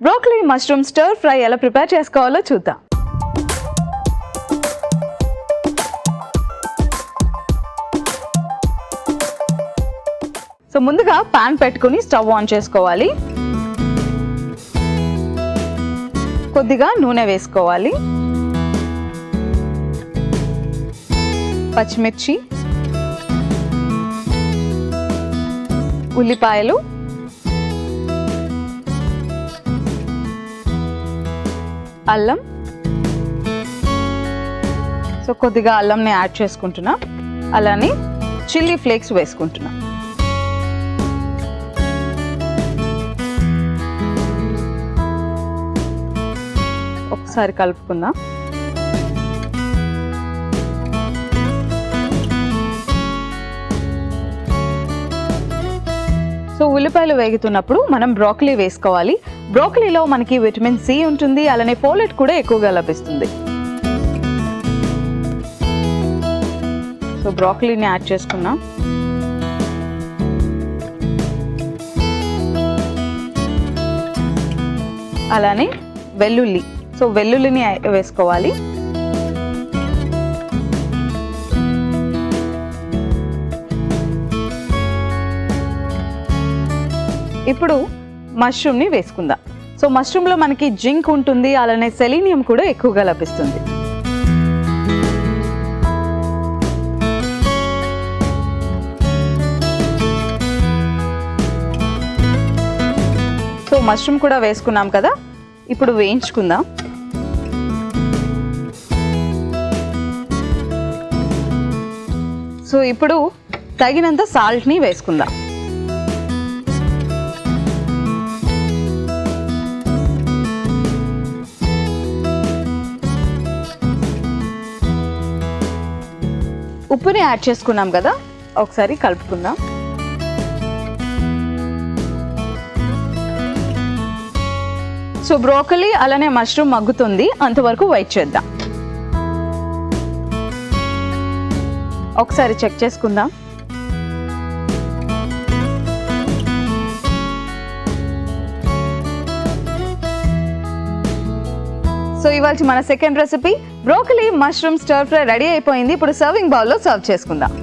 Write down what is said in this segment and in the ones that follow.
Broccoli mushroom stir fry ఎలా prepare చేసుకోవాలో చూద్దాం. సో ముందుగా పాన్ పెట్టుకుని స్టవ్ ఆన్ చేసుకోవాలి. కొద్దిగా నూనె వేసుకోవాలి. పచ్చిమిర్చి, ఉల్లిపాయలు, అల్లం. సో కొద్దిగా అల్లంని యాడ్ చేసుకుంటున్నా. అలానే చిల్లీ ఫ్లేక్స్ వేసుకుంటున్నా. ఒకసారి కలుపుకుందాం. సో ఉల్లిపాయలు వేగుతున్నప్పుడు మనం బ్రోకలీ వేసుకోవాలి. బ్రోకలీలో మనకి విటమిన్ సి ఉంటుంది, అలానే ఫోలేట్ కూడా ఎక్కువగా లభిస్తుంది. సో బ్రోకలీని యాడ్ చేసుకున్నాం. అలానే వెల్లుల్లి. సో వెల్లుల్లిని వేసుకోవాలి. ఇప్పుడు మష్రూమ్ని వేసుకుందాం. సో మష్రూమ్లో మనకి జింక్ ఉంటుంది, అలానే సెలీనియం కూడా ఎక్కువగా లభిస్తుంది. సో మష్రూమ్ కూడా వేసుకున్నాం కదా, ఇప్పుడు వేయించుకుందాం. సో ఇప్పుడు తగినంత సాల్ట్ని వేసుకుందాం. ఉప్పుని యాడ్ చేసుకున్నాం కదా, ఒకసారి కలుపుకుందాం. సో బ్రోకలీ అలానే మష్రూమ్ మగ్గుతుంది, అంతవరకు వెయిట్ చేద్దాం. ఒకసారి చెక్ చేసుకుందాం. సో ఇవాళ మన second recipe broccoli mushroom stir fry ready అయిపోయింది. ఇప్పుడు సర్వింగ్ బౌల్లో సర్వ్ చేసుకుందాం.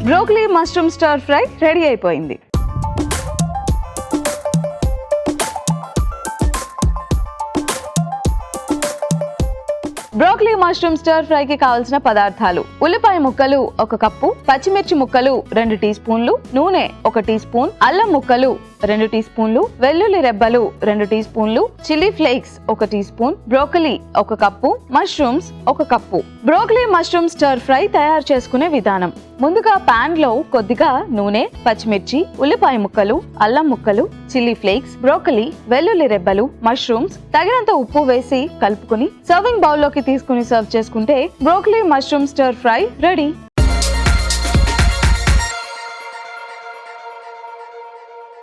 Broccoli mushroom stir fry ready అయిపోయింది. బ్రోకలీ మష్రూమ్ స్టర్ ఫ్రైకి కావాల్సిన పదార్థాలు: ఉల్లిపాయ ముక్కలు 1 కప్పు, పచ్చిమిర్చి ముక్కలు 2 టీ స్పూన్లు, నూనె 1 టీ స్పూన్, అల్లం ముక్కలు 2 టీ స్పూన్లు, వెల్లుల్లి రెబ్బలు 2 టీ స్పూన్లు, chilli flakes 1 teaspoon, broccoli 1 cup, mushrooms 1 cup. Broccoli mushroom stir fry తయారు చేసుకునే విధానం: ముందుగా పాన్ లో కొద్దిగా నూనె, పచ్చిమిర్చి, ఉల్లిపాయ ముక్కలు, అల్లం ముక్కలు, చిల్లీ ఫ్లేక్స్, బ్రోకలీ, వెల్లుల్లి రెబ్బలు, మష్రూమ్స్, తగినంత ఉప్పు వేసి కలుపుకుని సర్వింగ్ బౌల్ లోకి తీసుకుని సర్వ్ చేసుకుంటే broccoli mushroom stir fry ready.